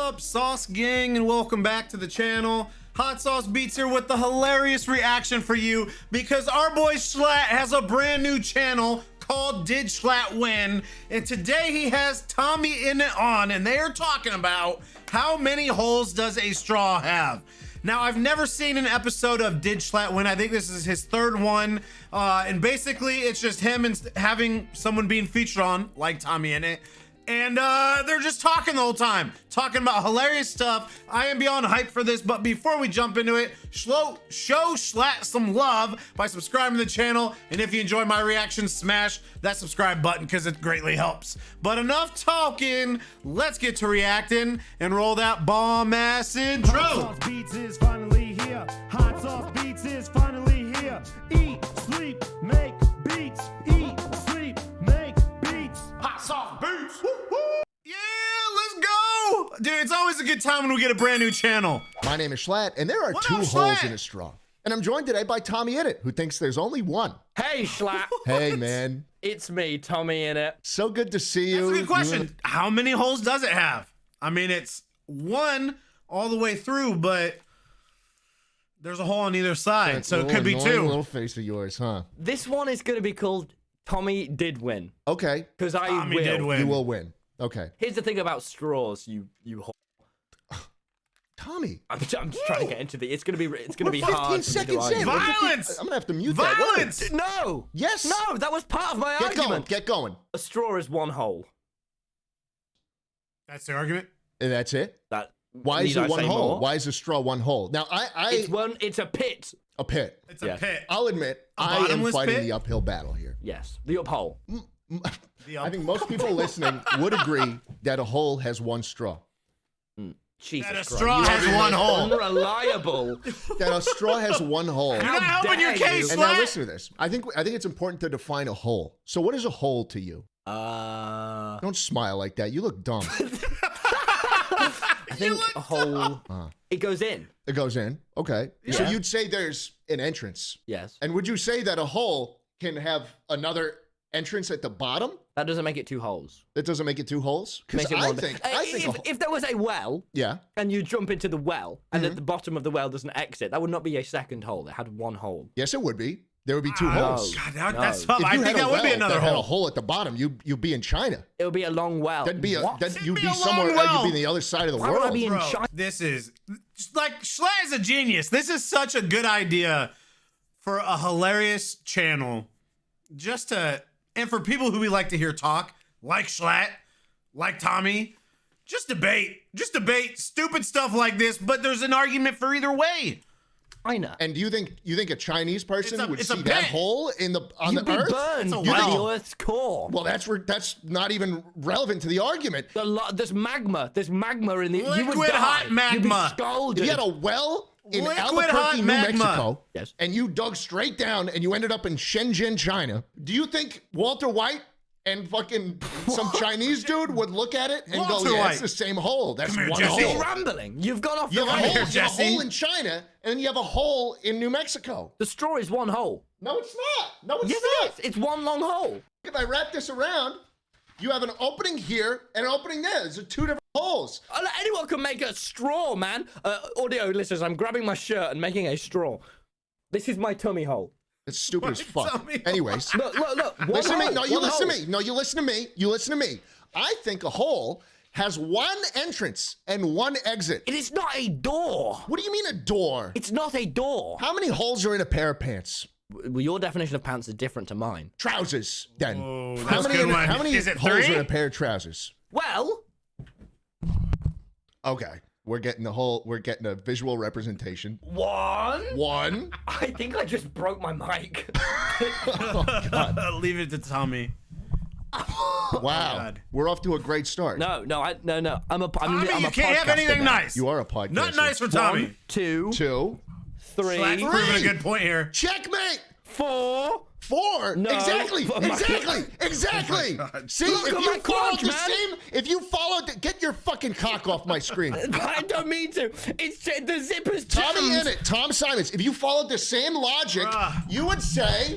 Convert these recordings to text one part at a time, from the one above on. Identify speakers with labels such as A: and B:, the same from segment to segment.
A: up, Sauce Gang, and welcome back to the channel. Hot Sauce Beats here with the hilarious reaction for you because our boy Schlatt has a brand new channel called Did Schlatt Win? And today he has TommyInnit on, and they are talking about how many holes does a straw have. Now, I've never seen an episode of Did Schlatt Win. I think this is his third one. And basically, it's just him and having someone being featured on, like TommyInnit. And they're just talking the whole time, talking about hilarious stuff. I am beyond hyped for this, but before we jump into it, show Schlatt some love by subscribing to the channel. And if you enjoy my reactions, smash that subscribe button because it greatly helps. But enough talking, let's get to reacting and roll that bomb-ass intro.
B: Hot Sauce Beats is finally here. Hot Sauce Beats is finally here. Eat, sleep, make beats. Eat, sleep, make beats.
A: Hot Sauce Beats. Woo, woo. Yeah, let's go. Dude, it's always a good time when we get a brand new channel.
C: My name is Schlatt, and there are
A: What
C: two
A: up,
C: holes
A: Schlatt?
C: in a straw. And I'm joined today by TommyInnit, who thinks there's only one.
D: Hey, Schlatt.
C: Hey, man.
D: It's me, TommyInnit.
C: So good to see you.
A: That's a good question. How many holes does it have? I mean, it's one all the way through, but there's a hole on either side,
C: That
A: so it
C: little
A: could be
C: annoying
A: two.
C: Little face of yours, huh?
D: This one is going to be called Tommy Did Win.
C: Okay,
D: Because I
A: Tommy
D: will.
A: did win.
C: you will win. Okay,
D: Here's the thing about straws, you whore.
C: Tommy.
D: I'm just trying to get into the. It's gonna be
C: We're
D: hard.
C: 15
D: for me to
C: seconds in.
D: argue.
C: We're 15
A: Violence!
C: I'm gonna have to mute
A: Violence!
C: that
D: No.
C: Yes.
D: No, that was part of my
C: word. Get going.
D: argument.
C: Get going.
D: A straw is one hole.
A: That's the argument.
C: And that's it.
D: That.
C: Why is
D: need
C: it
D: I
C: one
D: say
C: hole?
D: more?
C: Why is a straw one hole? Now,
D: It's one. It's a pit.
C: a pit.
A: It's a
D: Yeah.
A: pit.
C: I'll admit,
A: A
C: I am
A: bottomless
C: fighting
A: pit?
C: the uphill battle here.
D: Yes, the up hole.
C: I think most people listening would agree that a hole has one straw.
D: Jesus
A: That a
D: Christ.
A: straw
D: You
A: has
D: are
A: one hole.
D: Unreliable.
C: That a straw has one hole.
A: You're not helping your
D: dare
A: case,
C: And now
A: Schlatt.
C: listen to this. I think it's important to define a hole. So what is a hole to you? Don't smile like that. You look dumb.
D: I think a hole. It goes in.
C: It goes in. Okay. So
D: Yeah.
C: you'd say there's an entrance.
D: Yes.
C: And would you say that a hole can have another entrance at the bottom?
D: That doesn't make it two holes.
C: That doesn't make it two holes? Because
D: Makes it
C: I
D: one.
C: think
D: If there was a well
C: yeah.
D: and you jump into the well and at the bottom of the well there's an exit, that would not be a second hole. It had one hole.
C: Yes, it would be. There would be two holes.
A: God,
D: No.
A: that's tough.
C: If
A: I
C: you
A: think
C: had a
A: that would be
C: well
A: another
C: that had a
A: hole.
C: hole at the bottom, you'd be in China.
D: It would be a long well.
C: That'd be
D: What?
C: you'd
A: be
C: be
A: a
C: somewhere.
A: long well.
C: You'd be the other side of the
D: Why would I
C: world.
D: be in
A: Bro,
D: China?
A: this is like Schlatt is a genius. This is such a good idea for a hilarious channel, just to and for people who we like to hear talk, like Schlatt, like Tommy, just debate stupid stuff like this. But there's an argument for either way.
D: China.
C: And do you think a Chinese person would
A: it's a
C: see that
A: pit.
C: hole on
D: You'd
C: the
D: be
C: earth?
D: burned
A: It's a
D: by
A: well.
D: the Earth's core.
C: Well, that's not even relevant to the argument.
D: There's magma. There's magma in the. You would
A: Liquid
D: die.
A: hot
D: You'd be
A: magma.
D: scalded.
C: If you had a well in
A: Liquid
C: Albuquerque,
A: hot
C: New
A: magma.
C: Mexico,
D: Yes.
C: and you dug straight down and you ended up in Shenzhen, China, do you think Walter White and fucking some Chinese dude would look at it and
A: Walter
C: go, yeah,
A: White.
C: it's the same hole. That's
A: Come here,
C: one
A: Jesse.
C: hole.
D: You're rambling. You've gone off
C: You
D: the
C: have, a
D: rails.
C: hole, you have a
A: Jesse.
C: hole in China, and then you have a hole in New Mexico.
D: The straw is one hole.
C: No, it's not. No, it's
D: Yes,
C: not.
D: it is. It's one long hole.
C: If I wrap this around, you have an opening here and an opening there. There's two different holes.
D: Anyone can make a straw, man. Audio listeners, I'm grabbing my shirt and making a straw. This is my tummy hole.
C: It's stupid as fuck.
A: tell me.
C: Anyways,
D: Look. One
C: listen to me.
D: hole,
C: No, you
D: one
C: listen
D: hole.
C: to me. No, you listen to me. You listen to me. I think a hole has one entrance and one exit.
D: It is not a door.
C: What do you mean a door?
D: It's not a door.
C: How many holes are in a pair of pants?
D: Well, your definition of pants is different to mine.
C: Trousers, then.
A: Whoa,
C: how
A: that's a
C: many,
A: good one.
C: how many
A: Is it
C: holes
A: three?
C: are in a pair of trousers?
D: Well,
C: Okay. We're getting a visual representation.
D: one.
C: One.
D: I think I just broke my mic.
A: Leave it to Tommy.
C: Wow.
A: God.
C: We're off to a great start.
D: No. I'm a
A: Tommy,
D: I'm
A: you
D: a
A: can't have
D: podcaster
A: anything
D: now.
A: nice.
C: You are a podcast.
A: Not nice for Tommy.
D: 1, 2,
C: Two.
D: 3,
A: Schlatt's proving a good point here.
C: Checkmate.
D: 4.
C: Four.
D: No.
C: Exactly.
D: Oh my
C: Exactly.
A: God.
C: See,
D: Look
C: if
D: at
C: you
D: my
C: followed
D: crotch,
C: the
D: man.
C: same, if you followed, get your fucking cock off my screen.
D: I don't mean to. It's the zipper's
C: TommyInnit, Tom Simons. If you followed the same logic,
A: Bruh.
C: you would say,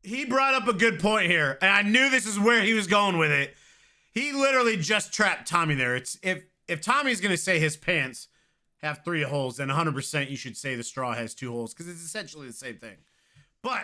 A: He brought up a good point here, and I knew this is where he was going with it. He literally just trapped Tommy there. It's if Tommy's gonna say his pants have 3 holes, then 100% you should say the straw has 2 holes because it's essentially the same thing. But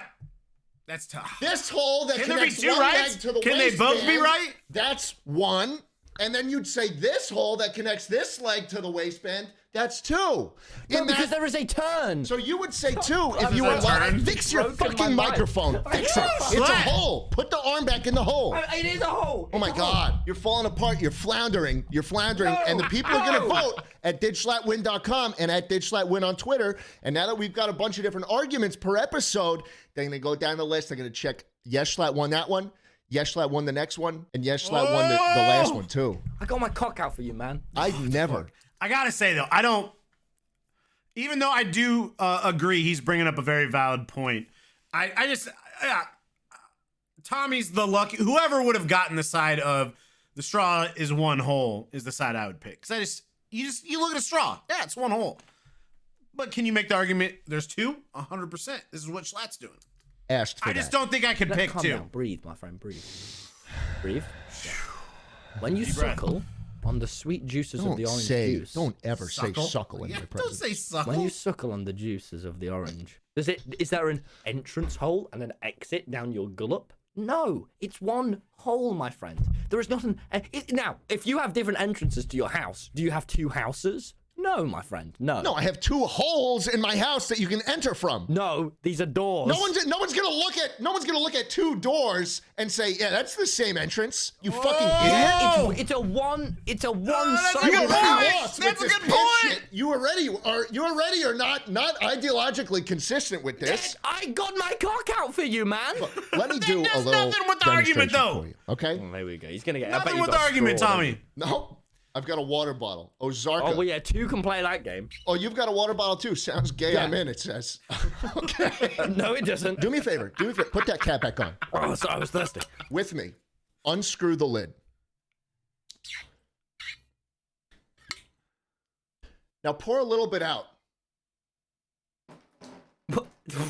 A: that's tough.
C: This hole that
A: Can there be
C: connects
A: 2
C: one
A: rights?
C: leg to the
A: Can they both be
C: waistband,
A: right?
C: That's 1. And then you'd say this hole that connects this leg to the waistband, that's 2.
D: No,
C: In
D: because
C: that-
D: there is a turn.
C: So you would say 2 if
A: is
C: you were
A: a turn?
C: fix your
D: Broken
C: fucking
D: my mind.
C: microphone. Fix it. It's a
A: Schlatt.
C: hole. Put the arm back in the hole.
D: It is a hole.
C: Oh my God, you're falling apart. You're floundering. And the people are going to vote at DidSchlattWin.com and at DidSchlattWin on Twitter. And now that we've got a bunch of different arguments per episode, they're going to go down the list. They're going to check, yes, Schlatt won that one. Yes, Schlatt won the next one. And yes, Schlatt won the last one too.
D: I got my cock out for you, man.
C: I've never.
A: I gotta say though, I don't. Even though I do agree, he's bringing up a very valid point. I just Tommy's the lucky. Whoever would have gotten the side of the straw is 1 hole is the side I would pick. Because you look at a straw. Yeah, it's 1 hole. But can you make the argument there's 2? 100%. This is what Schlatt's doing.
C: Asked for
A: I just
C: that.
A: don't think I could pick
D: Calm
A: 2.
D: down. Breathe, my friend. Breathe. Breathe. Yeah. When you
A: Deep breath.
D: suckle on the sweet juices of the orange juice.
C: Don't ever say suckle in
A: Yeah,
C: my
A: don't
C: presence.
A: say suckle.
D: When you suckle on the juices of the orange, is there an entrance hole and an exit down your gullet? No, it's 1 hole, my friend. There is nothing. Now, if you have different entrances to your house, do you have 2 houses? No, my friend. No.
C: No, I have 2 holes in my house that you can enter from.
D: No, these are doors.
C: No one's gonna look at 2 doors and say, yeah, that's the same entrance. You fucking idiot.
D: It's a one
A: that's a
D: sided
A: good
C: You
A: point.
C: already lost with
A: That's a
C: this
A: good
C: pitch
A: point.
C: shit. You already are not ideologically consistent with this.
D: I got my cock out for you, man.
C: Let me do a
A: There's
C: little
A: nothing with the argument,
C: demonstration
A: though.
C: for you, okay?
D: There we go. He's gonna get.
A: Nothing with the argument, Tommy.
C: No, I've got a water bottle. Ozarka.
D: Oh, well, yeah, 2 can play that game.
C: Oh, you've got a water bottle too. Sounds gay.
D: Yeah.
C: I'm in. It says. Okay.
D: No, it doesn't.
C: Do me a favor. Put that cap back on.
D: Oh, sorry, I was thirsty.
C: With me. Unscrew the lid. Now pour a little bit out.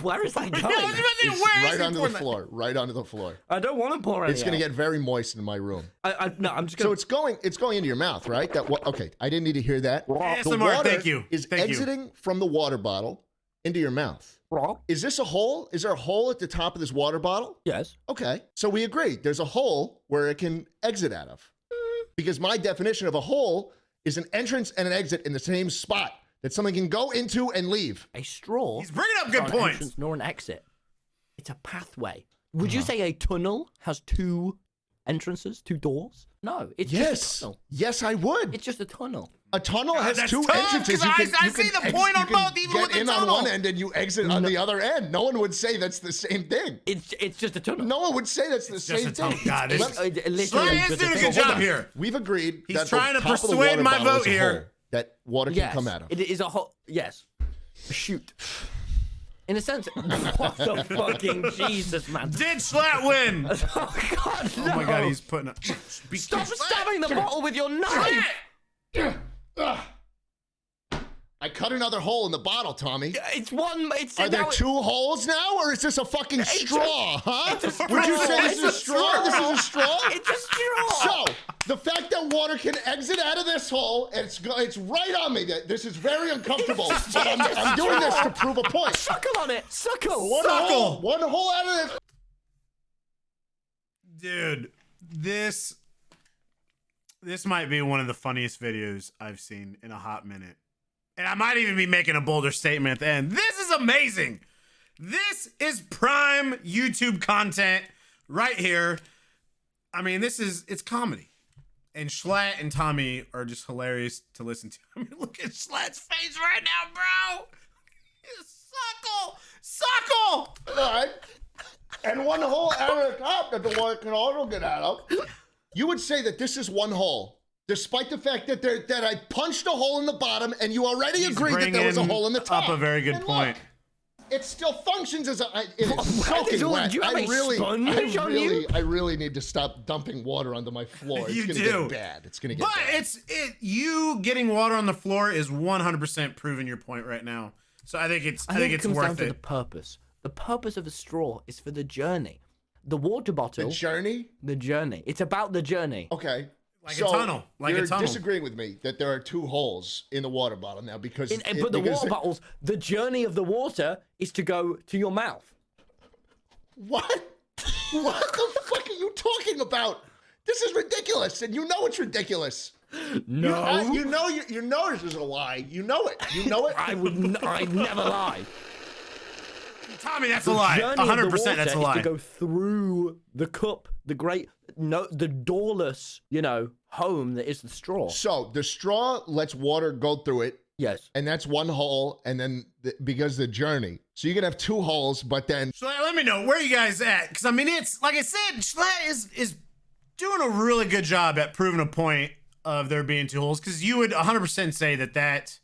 D: Where is that going?
C: It's
A: Where is
C: right
A: he
C: onto the
A: pouring that?
C: floor. Right onto the floor.
D: I don't want to pour any.
C: It's gonna
D: out.
C: get very moist in my room.
D: No, I'm just
C: So
D: gonna.
C: it's going into your mouth, right? Okay, I didn't need to hear that. The
A: ASMR,
C: water
A: thank you.
C: is
A: Thank you.
C: exiting from the water bottle into your mouth. Is this a hole? Is there a hole at the top of this water bottle?
D: Yes.
C: Okay, so we agree. There's a hole where it can exit out of. Because my definition of a hole is an entrance and an exit in the same spot that someone can go into and leave.
D: A straw.
A: He's bringing up
D: is
A: good
D: not an
A: points.
D: entrance nor an exit. It's a pathway. Would you say a tunnel has 2 entrances, 2 doors? No, it's just a
C: Yes.
D: tunnel.
C: Yes, I would.
D: It's just a tunnel.
C: A tunnel has
A: that's
C: 2
A: tough,
C: entrances.
A: 'cause I see the point on both, even
C: get
A: with the
C: in on
A: tunnel.
C: one end and you exit on the other end. No one would say that's the same thing.
D: It's just a tunnel.
C: No one would say that's the
A: Just
C: same
A: a tunnel.
C: thing.
A: God,
D: It's,
A: this,
D: literally
A: Schlatt is
D: just a
A: doing a
D: tunnel.
A: good job here.
C: We've agreed
A: He's
C: that
A: trying
C: the
A: to
C: top of the
A: persuade
C: water
A: my
C: bottle
A: vote
C: is a
A: here.
C: hole that water can
D: Yes,
C: come out of.
D: it is a hole. Yes, a chute. In a sense, what the fucking Jesus, man!
A: Did Schlatt win?
D: Oh God, no!
A: Oh my God, he's putting up.
D: Stop stabbing the bottle with your knife!
C: Ugh. I cut another hole in the bottle, Tommy.
D: It's one. It's
C: Are there
D: now-
C: 2 holes now, or is this a fucking straw, huh?
D: it's a
C: Would you
D: straw.
C: say this is a
D: It's a
C: straw? This is a straw?
D: It's a straw.
C: So, the fact that water can exit out of this hole, and it's right on me. That this is very uncomfortable, but I'm doing this to prove a point.
D: Suckle on it. Suckle.
C: One hole out of this.
A: Dude, this might be one of the funniest videos I've seen in a hot minute. And I might even be making a bolder statement at the end. This is amazing. This is prime YouTube content right here. I mean, it's comedy. And Schlatt and Tommy are just hilarious to listen to. I mean, look at Schlatt's face right now, bro. Suckle.
C: All right. And one hole out of the top that the water can also get out of. You would say that this is 1 hole, despite the fact that I punched a hole in the bottom, and you already
A: He's
C: agreed that there was a
A: bringing
C: hole in the top.
A: up a very good
C: And
A: point.
C: Look, it still functions as it is
D: What
C: soaking
D: is all-
C: wet.
D: do you have a sponge on you?
C: I really need to stop dumping water onto my floor. It's
A: You
C: gonna
A: do.
C: get bad. It's gonna get
A: But
C: bad.
A: you getting water on the floor is 100% proving your point right now. So I think it's
D: I think it
A: it's
D: comes down
A: worth
D: to the
A: it.
D: purpose. The purpose of the straw is for the journey. The water bottle.
C: The journey?
D: The journey. It's about the journey.
C: Okay.
A: Like a tunnel. Like
C: you're
A: a tunnel.
C: disagreeing with me that there are 2 holes in the water bottle now because...
D: But the water bottles, the journey of the water is to go to your mouth.
C: What? What the fuck are you talking about? This is ridiculous, and you know it's ridiculous.
D: No.
C: You know this is a lie. You know it. You know it.
D: I'd never lie.
A: Tommy, that's a lie. 100% that's a lie.
D: Is to go through the cup, the doorless, home that is the straw.
C: So the straw lets water go through it.
D: Yes.
C: And that's 1 hole, and then because the journey. So you can have 2 holes, but then...
A: Schlatt, let me know, where are you guys at? Because, I mean, it's, like I said, Schlatt is doing a really good job at proving a point of there being 2 holes, because you would 100% say that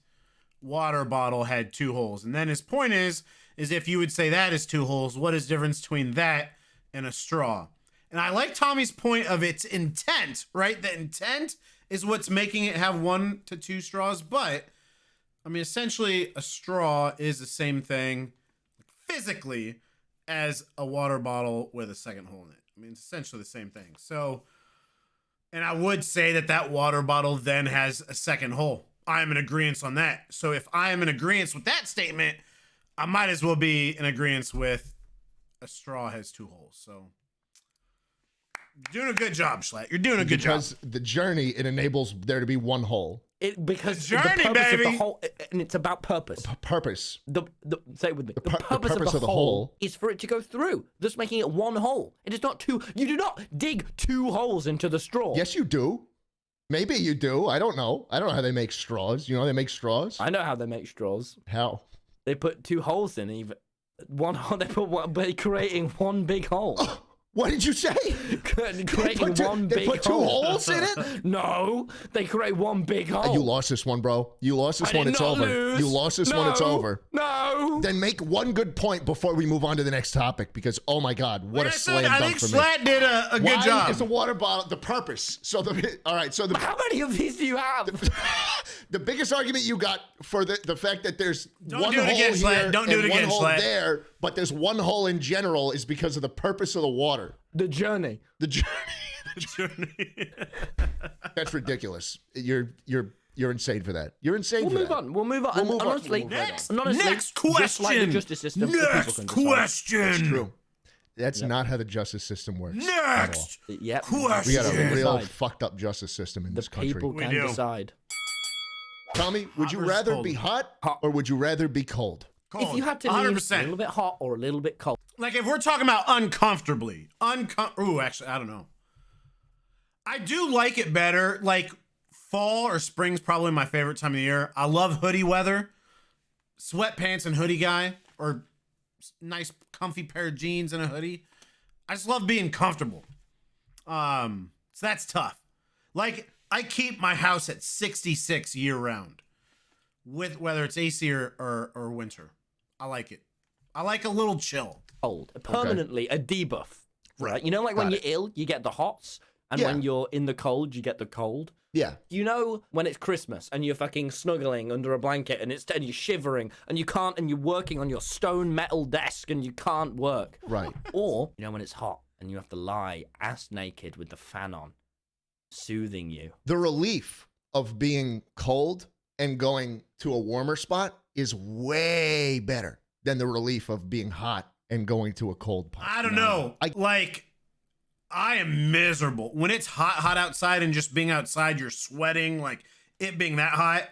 A: water bottle had 2 holes. And then his point is if you would say that is 2 holes, what is the difference between that and a straw? And I like Tommy's point of its intent, right? The intent is what's making it have 1 to 2 straws, but... I mean, essentially, a straw is the same thing physically as a water bottle with a second hole in it. I mean, it's essentially the same thing. So, and I would say that water bottle then has a second hole. I am in agreement on that. So if I am in agreement with that statement, I might as well be in agreement with a straw has 2 holes. So, you're doing a good job, Schlatt. You're doing a good job.
C: Because the journey, it enables there to be 1 hole.
D: Because
A: the journey,
D: the purpose
A: baby.
D: of the whole, and it's about purpose.
C: Purpose.
D: Say it with me. The
C: purpose
D: purpose of the hole is for it to go through, thus making it 1 hole. It is not 2. You do not dig 2 holes into the straw.
C: Yes, you do. Maybe you do. I don't know. I don't know how they make straws. You know how they make straws?
D: I know how they make straws.
C: How?
D: They put 2 holes in even. 1 hole. They put one by creating 1 big hole.
C: What did you say?
D: Creating one big hole.
C: They put 2 holes in it?
D: No, they create 1 big hole.
C: You lost this one, bro. You lost this one. It's over.
D: Lose.
C: You lost this one. It's over.
D: No.
C: Then make 1 good point before we move on to the next topic, because oh my God, what a slam dunk
A: I think
C: for me.
A: Schlatt did a good
C: Why
A: job.
C: is the water bottle the purpose? So all right. So
D: How many of these do you have?
C: the biggest argument you got for the fact that there's
A: Don't
C: 1
A: do it
C: hole
A: again,
C: here
A: Schlatt. Don't do
C: and
A: it
C: 1
A: again,
C: hole
A: Schlatt.
C: there, but there's 1 hole in general is because of the purpose of the water.
D: The journey.
C: The journey. That's ridiculous. You're insane for that. You're insane for that.
D: We'll move on.
C: We'll move on.
D: Honestly,
C: We'll move right on.
D: honestly,
A: Next question.
D: Just like the justice system, the people
A: Next
D: can decide.
A: question.
C: It's true. That's not how the justice system works. at all.
A: Next
D: Yep.
A: question.
C: We got a
D: Decide.
C: real fucked up justice system in
D: The
C: this country.
D: people
A: We
D: can
A: do.
D: decide.
C: Tommy, would you
A: versus
C: rather
A: cold.
C: be hot
D: Hot.
C: or would you rather be cold?
A: Cold.
D: If you had to leave
A: 100%.
D: a little bit hot or a little bit cold,
A: Like if we're talking about uncomfortably, ooh, actually, I don't know. I do like it better. Like fall or spring's probably my favorite time of the year. I love hoodie weather, sweatpants and hoodie guy, or nice comfy pair of jeans and a hoodie. I just love being comfortable. So that's tough. Like I keep my house at 66 year round, with whether it's AC or winter. I like it. I like a little chill.
D: cold, permanently a debuff. Right. You know, like when
C: Got
D: you're ill, you get the hots, and
C: Yeah.
D: when you're in the cold, you get the cold.
C: Yeah.
D: You know when it's Christmas and you're fucking snuggling under a blanket and and you're shivering and you can't, and you're working on your stone metal desk and you can't work.
C: Right.
D: Or you know when it's hot and you have to lie ass naked with the fan on, soothing you.
C: The relief of being cold and going to a warmer spot is way better than the relief of being hot and going to a cold spot.
A: I don't know. I am miserable. When it's hot outside and just being outside, you're sweating, like it being that hot.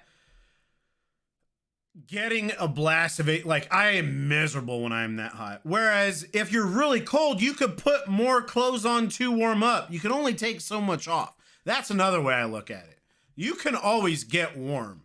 A: Getting a blast of it, like I am miserable when I'm that hot. Whereas if you're really cold, you could put more clothes on to warm up. You can only take so much off. That's another way I look at it. You can always get warm.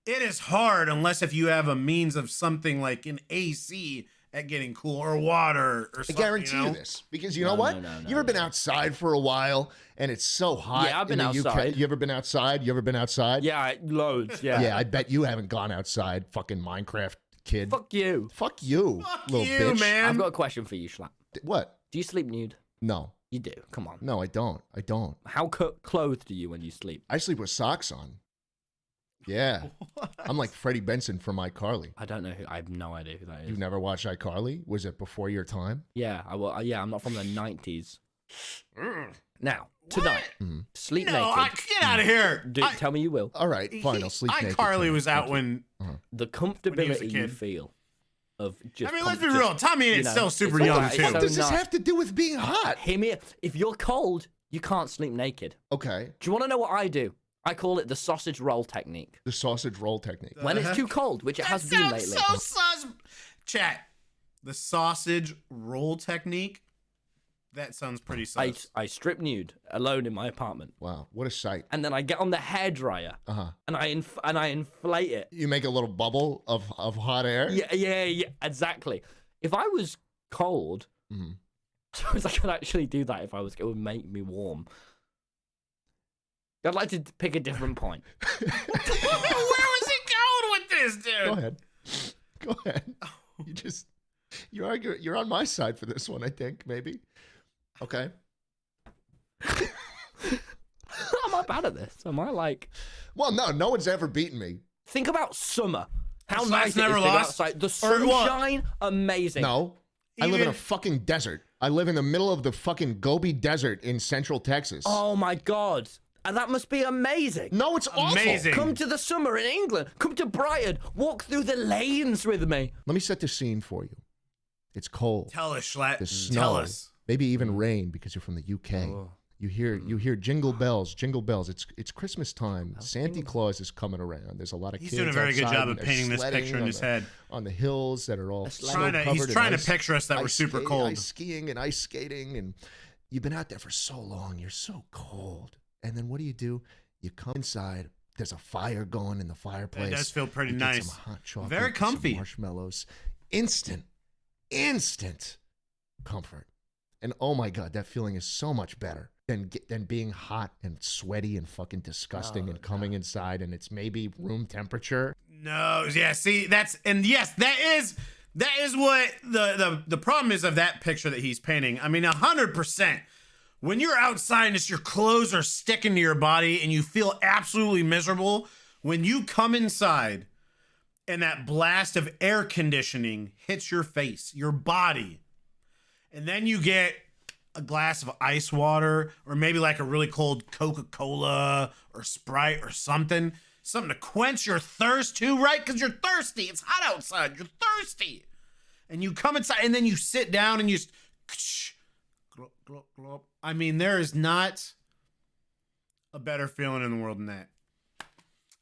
A: It is hard unless if you have a means of something like an AC at getting cool or water or
C: I
A: something.
C: guarantee you this because you know
D: No,
C: what?
D: no,
C: You ever been outside for a while and it's so hot?
D: Yeah, I've been
C: in the UK?
D: outside.
C: You ever been outside? You ever been outside?
D: Yeah, loads. Yeah.
C: Yeah, I bet you haven't gone outside, fucking Minecraft kid.
D: Fuck you.
C: Fuck you,
A: Fuck
C: little
A: you,
C: bitch.
A: man.
D: I've got a question for you, Schlatt.
C: What?
D: Do you sleep nude?
C: No,
D: You do. Come on.
C: no, I don't. I don't.
D: How clothed are you when you sleep?
C: I sleep with socks on. Yeah, I'm like Freddie Benson from iCarly.
D: I don't know who. I have no idea who that is.
C: You've never watched iCarly? Was it before your time?
D: Yeah, yeah, I'm not from the 90s. Now, tonight, sleep
A: No,
D: naked.
A: get out of here.
D: Tell me you will.
C: All right, fine. I'll sleep naked.
A: iCarly
C: tonight.
A: was out
C: Thank you.
A: when.
D: The
A: When he was a
D: comfortability you
A: kid.
D: feel of just.
A: I mean, let's be real. Tommy
D: you
A: is
D: know,
A: still super
D: it's all
A: young
D: right,
A: too.
D: it's
C: What does this
D: not-
C: have to do with being hot?
D: Hear me. If you're cold, you can't sleep naked.
C: Okay,
D: Do you want to know what I do? I call it the sausage roll technique.
C: the sausage roll technique.
D: When it's too cold, which it has been
A: Sounds
D: lately.
A: so sus. Chat. The sausage roll technique. That sounds pretty sus.
D: I strip nude alone in my apartment,
C: Wow, what a sight.
D: and then I get on the hairdryer and I inflate it.
C: You make a little bubble of hot air.
D: Yeah, exactly. If I was cold, I suppose I could actually do that. If I was, it would make me warm. I'd like to pick a different point.
A: Where was he going with this, dude?
C: Go ahead. Go ahead. You're on my side for this one, I think, maybe. Okay.
D: Am I bad at this? Am I like?
C: Well, no one's ever beaten me.
D: Think about summer. How
A: Slatt's
D: nice it is to
A: never
D: go
A: lost?
D: outside. The
A: Or what?
D: sunshine, amazing.
C: No. I live in a
A: Even-
C: fucking desert. I live in the middle of the fucking Gobi Desert in central Texas.
D: Oh my god. And that must be amazing.
C: No, it's awful.
A: Amazing.
D: Come to the summer in England. Come to Brighton. Walk through the lanes with me.
C: Let me set the scene for you. It's cold.
A: Tell us, Schlatt.
C: The snow.
A: Tell us.
C: Maybe even rain because you're from the UK.
D: Oh.
C: You hear jingle bells, jingle bells. It's Christmas time. Santa Claus is coming around. There's a lot of
A: He's
C: kids
A: doing a very good
C: outside
A: job
C: and
A: of
C: they're
A: painting this
C: sledding
A: picture in
C: on
A: his
C: the-
A: head.
C: on the hills that are all
D: Trying
A: He's trying to picture us that we're
C: ice
A: super
C: skating,
A: cold.
C: ice skiing and ice skating, and you've been out there for so long. You're so cold. And then what do? You come inside. There's a fire going in the fireplace.
A: It does feel pretty
C: You get
A: nice.
C: some hot chocolate,
A: Very
C: get some
A: comfy.
C: marshmallows. Instant comfort. And oh my god, that feeling is so much better than being hot and sweaty and fucking disgusting and coming inside and it's maybe room temperature.
A: No, yeah, see, that is what the problem is of that picture that he's painting. I mean, 100%. When you're outside and just your clothes are sticking to your body and you feel absolutely miserable, when you come inside and that blast of air conditioning hits your face, your body, and then you get a glass of ice water or maybe like a really cold Coca-Cola or Sprite or something to quench your thirst too, right? Because you're thirsty. It's hot outside. You're thirsty. And you come inside and then you sit down and you just... Glop, glop, glop. I mean, there is not a better feeling in the world than that.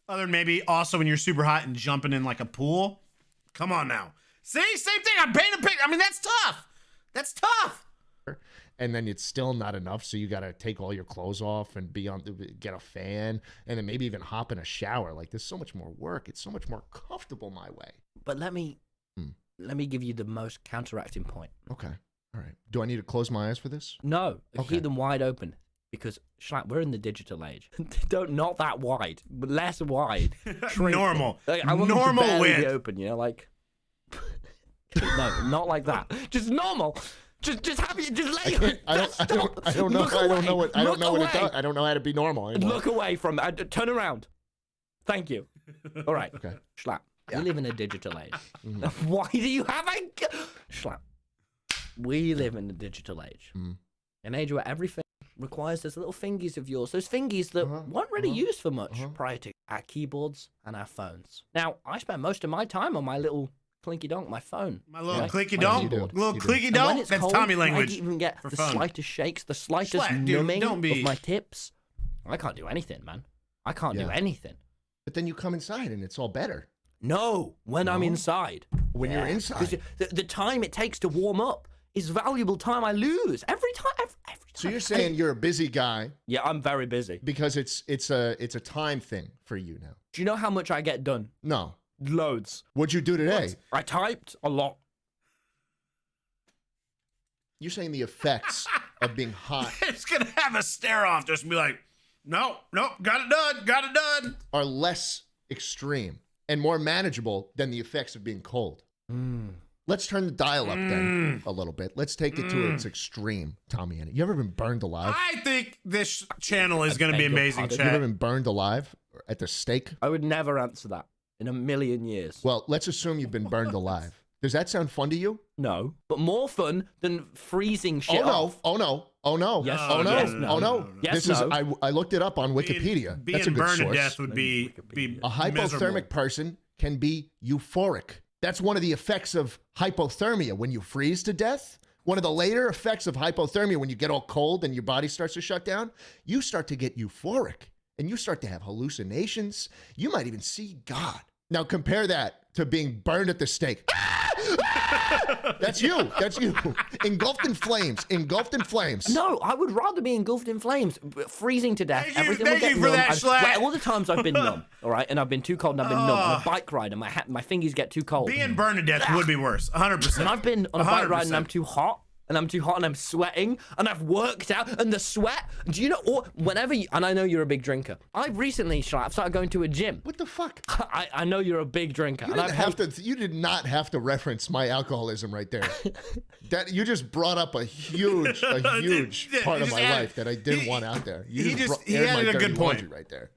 A: Other than maybe also when you're super hot and jumping in like a pool. Come on now. See, same thing. I'm painting a picture. I mean, that's tough. That's tough.
C: And then it's still not enough, so you got to take all your clothes off and get a fan, and then maybe even hop in a shower. Like, there's so much more work. It's so much more comfortable my way.
D: But let me give you the most counteracting point.
C: Okay, all right. Do I need to close my eyes for this?
D: No,
C: Okay.
D: keep them wide open because Schlatt, we're in the digital age. Not that wide, but less wide. Shrink.
A: Normal.
D: Like, I want them to
A: Normal
D: barely be
A: width.
D: open, you know, like no, not like that. Just normal. Just have you. Just let you.
C: I don't know.
D: Look
C: I don't know
D: away.
C: what it
D: Look
C: does.
D: away.
C: I don't know how to be normal anymore.
D: Look away from it. Turn around. Thank you. All right.
C: Okay.
D: Schlatt, we live in a digital age. Why do you have a... Schlatt, we live in a digital age. An age where everything requires those little fingies of yours. Those fingies that weren't really used for much prior to our keyboards and our phones. Now, I spend most of my time on my little clinky donk, my phone.
A: My little
D: Okay?
A: clicky
C: You
A: donk.
C: do.
A: Little
C: You do.
A: clicky
D: And when
A: donk.
D: it's
A: That's
D: cold,
A: Tommy
D: I
A: language.
D: even get
A: for
D: the
A: phone.
D: slightest shakes, the slightest
A: Schlatt, dude,
D: numbing
A: don't be-
D: of my tips. I can't do anything, man. I can't do
C: Yeah.
D: anything.
C: But then you come inside and it's all better.
D: No, when I'm inside.
C: When you're
D: Because
C: inside.
D: the time it takes to warm up is valuable time I lose every time. Every time.
C: So you're saying you're a busy guy
D: Yeah, I'm very busy.
C: because it's a time thing for you now.
D: Do you know how much I get done?
C: No.
D: Loads.
C: What'd you do today?
D: I typed a lot.
C: You're saying the effects of being hot
A: It's going to have a stare off. Just be like, no, got it done.
C: are less extreme and more manageable than the effects of being cold. Let's turn the dial up then a little bit. Let's take it to its extreme, TommyInnit. You ever been burned alive?
A: I think this channel is going to be
D: beg your
A: amazing,
D: pardon.
C: Have you ever
A: chat.
C: been burned alive at the stake?
D: I would never answer that in a million years.
C: Well, let's assume you've been burned alive. Does that sound fun to you?
D: No, but more fun than freezing shit
C: Oh no!
D: off.
C: Oh no! Oh no.
D: Yes,
C: Oh no.
D: yes, no.
C: Oh no.
D: Yes,
C: This is
D: no.
C: I looked it up on Wikipedia. That's a
A: Being
C: good
A: burned to
C: source.
A: death would be
C: A hypothermic
A: miserable.
C: person can be euphoric. That's one of the effects of hypothermia when you freeze to death. One of the later effects of hypothermia when you get all cold and your body starts to shut down, you start to get euphoric and you start to have hallucinations. You might even see God. Now compare that to being burned at the stake. That's you. That's you. Engulfed in flames. Engulfed in flames.
D: No, I would rather be engulfed in flames, freezing to death. Everything will
A: thank
D: get
A: you for
D: numb.
A: that, Schlatt.
D: All the times I've been numb, all right, and I've been too cold and I've been numb on a bike ride and my fingers get too cold.
A: Being burned to death would be worse. 100%.
D: And I've been on a bike ride and
A: 100%.
D: I'm too hot. And I'm sweating, and I've worked out, and the sweat. Do you know? Or whenever, and I know you're a big drinker. I've recently, I've started going to a gym.
C: What the fuck?
D: I know you're a big drinker.
C: You didn't have to. You did not have to reference my alcoholism right there. That you just brought up a huge part of my life that I didn't want out there. You
A: he
C: aired
A: added
C: my
A: a good
C: dirty
A: point.
C: laundry right there.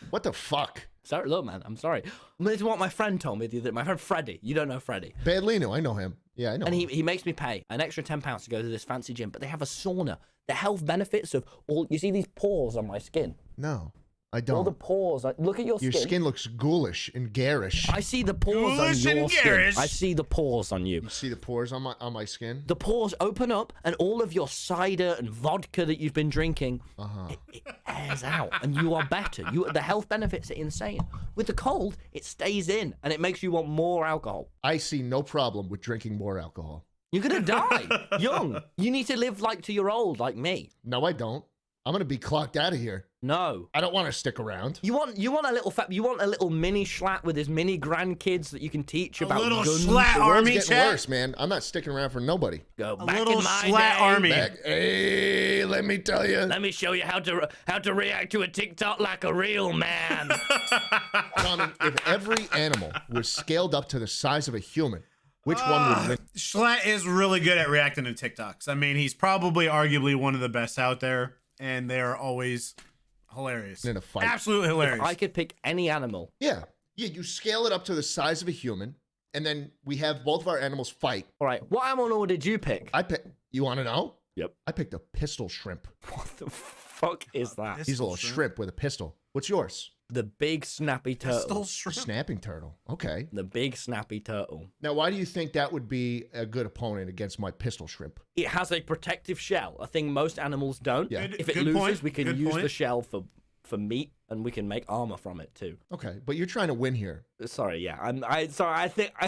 C: What the fuck?
D: Sorry, look, man, I'm sorry. This is what my friend told me the other day. My friend Freddie. You don't know Freddie.
C: Badlino, I know him. Yeah, I know.
D: And
C: him.
D: he makes me pay an extra £10 to go to this fancy gym, but they have a sauna. The health benefits of all. You see these pores on my skin?
C: No, I
D: All
C: don't.
D: the pores. Look at your
C: Your skin looks ghoulish and garish.
D: I see the pores
A: Ghoulish
D: on
A: and
D: your skin.
A: garish.
D: I see the pores on you.
C: You see the pores on my skin?
D: The pores open up, and all of your cider and vodka that you've been drinking, it airs out, and you are better. The health benefits are insane. With the cold, it stays in, and it makes you want more alcohol.
C: I see no problem with drinking more alcohol.
D: You're gonna die young. You need to live like to your old, like me.
C: No, I don't. I'm gonna be clocked out of here.
D: No.
C: I don't want to stick around.
D: You want a little mini Schlatt with his mini grandkids that you can teach about
A: little
D: guns.
A: Schlatt
C: The world's
A: army,
C: getting
A: chat.
C: worse, man. I'm not sticking around for nobody.
D: Go
A: A
D: back
A: little
D: in my
A: Schlatt
D: day.
A: army.
C: Hey, let me tell you.
D: Let me show you how to react to a TikTok like a real man.
C: Tommy, if every animal was scaled up to the size of a human, which one would win?
A: Schlatt is really good at reacting to TikToks. I mean, he's probably arguably one of the best out there, and they are always hilarious.
C: In a fight.
A: Absolutely hilarious.
D: I could pick any animal.
C: Yeah. Yeah, you scale it up to the size of a human, and then we have both of our animals fight.
D: All right, what animal did you pick?
C: You want to know?
D: Yep.
C: I picked a pistol shrimp.
D: What the fuck is that?
C: He's a little shrimp with a pistol. What's yours?
D: The big snappy turtle.
A: Pistol shrimp.
C: Snapping turtle. Okay.
D: The big snappy turtle.
C: Now, why do you think that would be a good opponent against my pistol shrimp?
D: It has a protective shell, a thing most animals don't.
C: Yeah.
D: If it
A: Good
D: loses,
A: point.
D: we can
A: Good
D: use
A: point.
D: the shell for meat, and we can make armor from it too.
C: Okay, but you're trying to win here.
D: Sorry, yeah. I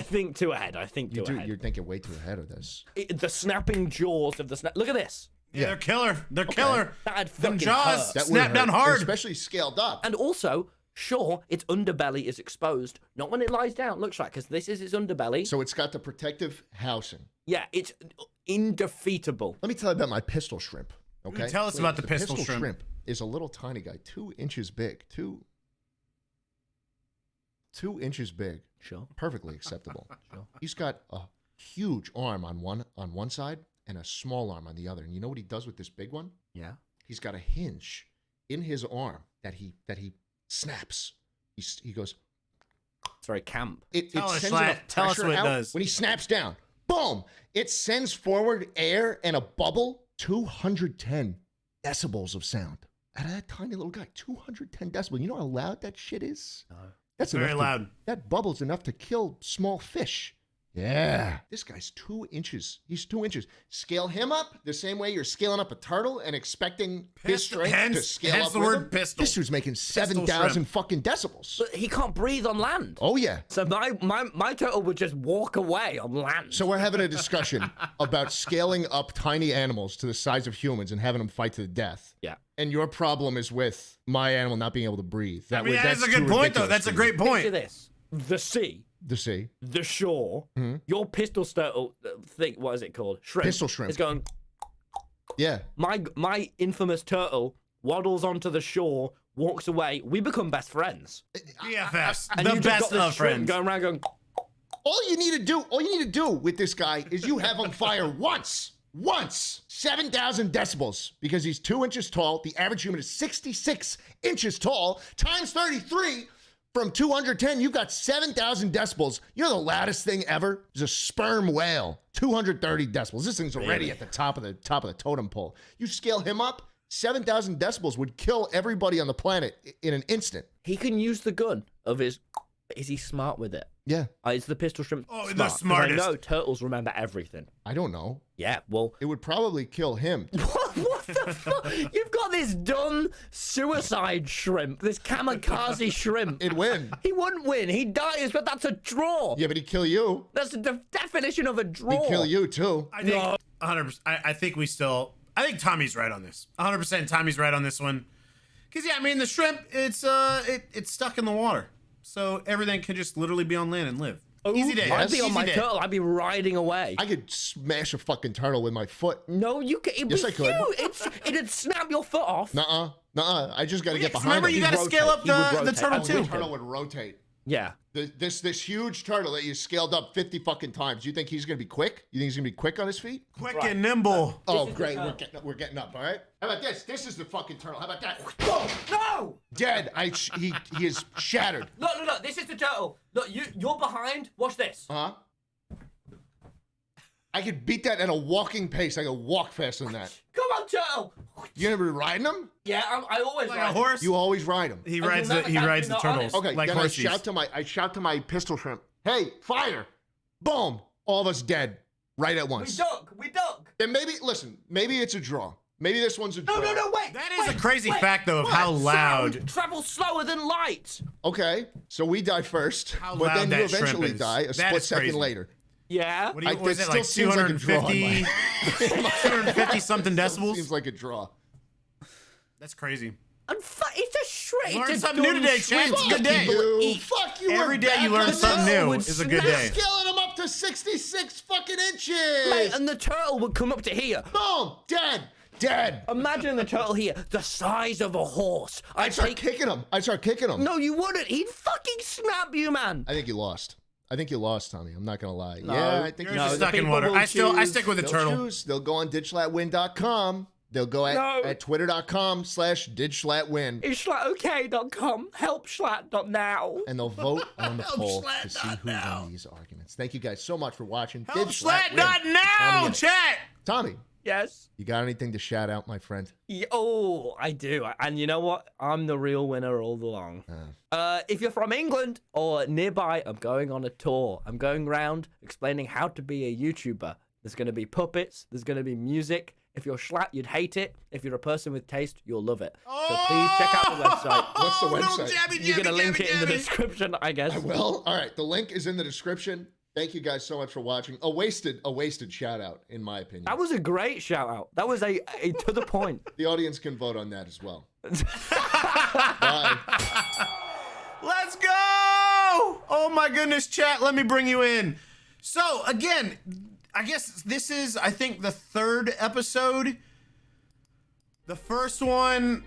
D: think too ahead. I think too ahead.
C: You're thinking way too ahead of this.
D: The snapping jaws of the snap. Look at this.
A: Yeah, they're killer. They're killer.
D: That'd
A: Them
D: fucking
A: jaws
D: hurt.
C: That would
A: snap
C: hurt,
A: down hard.
C: especially scaled up.
D: And also, sure, its underbelly is exposed, not when it lies down. Looks like, because this is its underbelly.
C: So it's got the protective housing.
D: Yeah, it's indefeatable.
C: Let me tell you about my pistol shrimp. Okay,
A: Tell us about the pistol shrimp.
C: Is a little tiny guy, 2 inches big, 2 inches big,
D: Sure.
C: perfectly acceptable.
D: Sure.
C: He's got a huge arm on one side and a small arm on the other. And you know what he does with this big one?
D: Yeah.
C: He's got a hinge in his arm that he snaps. He goes.
D: It's very camp.
C: It
A: Tell us,
C: sends
A: Schlatt.
C: enough
A: Tell us
C: pressure
A: what it
C: out.
A: does.
C: When he snaps down. Boom! It sends forward air and a bubble. 210 decibels of sound out of that tiny little guy. 210 decibels. You know how loud that shit is?
D: No.
C: That's
A: Very
C: enough
A: loud.
C: That bubble's enough to kill small fish. Yeah. This guy's 2 inches. He's 2 inches. Scale him up the same way you're scaling up a turtle and expecting his strength to
A: Hence
C: scale up
A: the
C: with
A: word
C: him.
A: pistol.
C: This dude's making 7,000 fucking decibels.
D: But he can't breathe on land.
C: Oh, yeah.
D: So my turtle would just walk away on land.
C: So we're having a discussion about scaling up tiny animals to the size of humans and having them fight to the death.
D: Yeah.
C: And your problem is with my animal not being able to breathe.
A: I mean,
C: that's
A: that's a
C: too
A: good point, though.
C: ridiculous
A: That's a
C: for
A: great
C: you.
D: Picture
A: point.
D: this: the sea,
C: The sea.
D: the shore, your pistol turtle thing. What is it called? Shrimp.
C: Pistol shrimp.
D: It's going.
C: Yeah.
D: My infamous turtle waddles onto the shore, walks away. We become best friends.
A: BFFs.
D: And
A: The
D: you just
A: best
D: got the
A: of
D: shrimp
A: friends.
D: going around going.
C: All you need to do with this guy is you have him fire once. 7,000 decibels, because he's 2 inches tall. The average human is 66 inches tall, times 33. From 210, you've got 7,000 decibels. You know the loudest thing ever is a sperm whale. 230 decibels. This thing's already at the top of the totem pole. You scale him up, 7,000 decibels would kill everybody on the planet in an instant.
D: He can use the gun of his. Is he smart with it?
C: Yeah.
D: Is the pistol shrimp
A: the
D: smart? 'Cause
A: smartest.
D: I know turtles remember everything.
C: I don't know.
D: Yeah, well.
C: It would probably kill him.
D: What the fuck? You've got this dumb suicide shrimp, this kamikaze shrimp.
C: It'd win.
D: He wouldn't win. He'd die, but that's a draw.
C: Yeah, but he'd kill you.
D: That's the definition of a draw.
C: He'd kill you too.
A: I think 100%. I think I think Tommy's right on this. 100% Tommy's right on this one. Because, yeah, I mean, the shrimp, it's stuck in the water. So everything can just literally be on land and live. Easy day.
D: I'd be
A: Easy
D: on my
A: day.
D: turtle. I'd be riding away.
C: I could smash a fucking turtle with my foot.
D: No, you could.
C: Yes, I could.
D: It'd snap your foot off.
C: Nuh-uh. Nuh-uh. I just got to get behind
A: Remember,
C: him.
A: you got to
D: He'd
A: scale up
D: rotate.
A: the turtle,
C: The
A: too.
C: turtle would rotate.
D: Yeah.
C: This huge turtle that you scaled up 50 fucking times. You think he's gonna be quick? You think he's gonna be quick on his feet?
A: Quick and nimble.
C: Oh, great. We're getting up. All right. How about this? This is the fucking turtle. How about that? Boom.
D: No!
C: Dead. He is shattered.
D: Look. This is the turtle. Look, you're behind. Watch this.
C: Huh? I could beat that at a walking pace. I could walk faster than that.
D: Come on, turtle.
C: You never riding them?
D: Yeah, I always
A: Like
D: ride.
A: a horse.
C: You always ride them.
A: He rides the
D: not
A: turtles
D: honest.
C: Okay.
A: like
C: then
A: horses.
C: I shout to my pistol shrimp. Hey, fire! Boom! All of us dead right at once.
D: We duck.
C: Then maybe it's a draw. Maybe this one's a draw.
D: No, wait.
A: That is a crazy fact, though, of how loud.
D: Sound travels slower than light.
C: Okay, so we die first,
A: How
C: but
A: loud
C: then you
A: that shrimp
C: eventually
A: is.
C: die a
A: That
C: split
A: is
C: second
A: crazy.
C: later.
D: Yeah.
A: What do you,
C: It
A: was it
C: still
A: like
C: seems like a draw in
A: 250, 250 something decibels?
C: Seems like a draw.
A: That's crazy.
D: It's a shrimp.
A: Learn
D: It's a
A: something new
D: dumb
A: today,
D: shrimp.
A: champ. It's a good day.
C: Fuck you.
A: Every
C: we're
A: day you
C: back
A: learn
C: on
A: something
C: the-
A: new
D: would
A: is a good
D: snap.
A: day.
C: Scaling them up to 66 fucking inches.
D: Mate, and the turtle would come up to here.
C: Boom, dead.
D: Imagine the turtle here, the size of a horse.
C: I start kicking him.
D: No, you wouldn't. He'd fucking snap you, man.
C: I think you lost. Tommy. I'm not gonna lie.
D: No,
C: Yeah, I think
A: You're
C: you
A: just
C: should.
A: stuck in
D: people
A: water.
D: will
A: I
D: choose.
A: stick with the
C: They'll
A: turtle.
C: choose. They'll go on didschlattwin.com. They'll go at twitter.com/didschlattwin.
D: It's schlattokay.com. Help Schlatt.now.
C: And they'll vote on the poll to
A: Schlatt
C: see who won these arguments. Thank you guys so much for watching.
A: Help
C: Did Schlatt
A: Schlatt
C: win?
A: not now,
C: TommyInnit.
A: chat.
C: Tommy,
D: Yes.
C: you got anything to shout out, my friend?
D: Oh, I do. And you know what? I'm the real winner all along. If you're from England or nearby, I'm going on a tour. I'm going around explaining how to be a YouTuber. There's going to be puppets. There's going to be music. If you're Schlatt, you'd hate it. If you're a person with taste, you'll love it. So please check out the website.
C: What's the
A: Oh, no,
C: website?
A: jabby,
D: You're going to
A: jabby,
D: link
A: jabby,
D: it in the
A: jabby.
D: description, I guess.
C: Well, all right. The link is in the description. Thank you guys so much for watching. A wasted shout out, in my opinion.
D: That was a great shout out. That was a to the point.
C: The audience can vote on that as well. Bye.
A: Let's go! Oh my goodness, chat. Let me bring you in. So, again, I guess this is, I think, the third episode. The first one...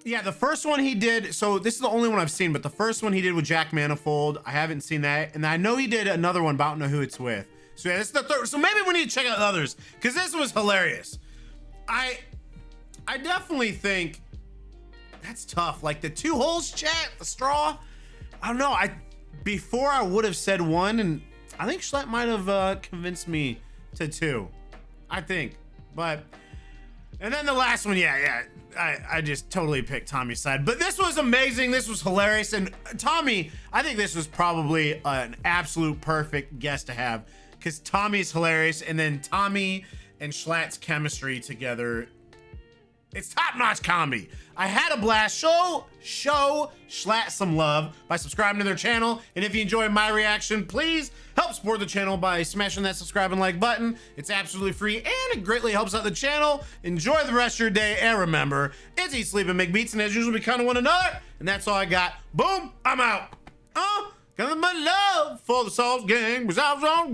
A: Yeah, the first one he did, so this is the only one I've seen, but the first one he did with Jack Manifold, I haven't seen that. And I know he did another one, but I don't know who it's with. So yeah, this is the third. So maybe we need to check out the others, because this was hilarious. I definitely think that's tough. Like the 2 holes, chat, the straw. I don't know. Before I would have said 1, and I think Schlatt might have convinced me to 2. I think, but and then the last one, yeah. I just totally picked Tommy's side, but this was amazing. This was hilarious, and Tommy, I think this was probably an absolute perfect guest to have, because Tommy's hilarious, and then Tommy and Schlatt's chemistry together, it's top-notch comedy. I had a blast. Show Schlatt some love by subscribing to their channel, and if you enjoy my reaction, please help support the channel by smashing that subscribe and like button. It's absolutely free, and it greatly helps out the channel. Enjoy the rest of your day, and remember, it's eat, sleep, and make beats, and as usual, we kind of one another, and that's all I got. Boom, I'm out. Cause my love for the Sauce Gang was out on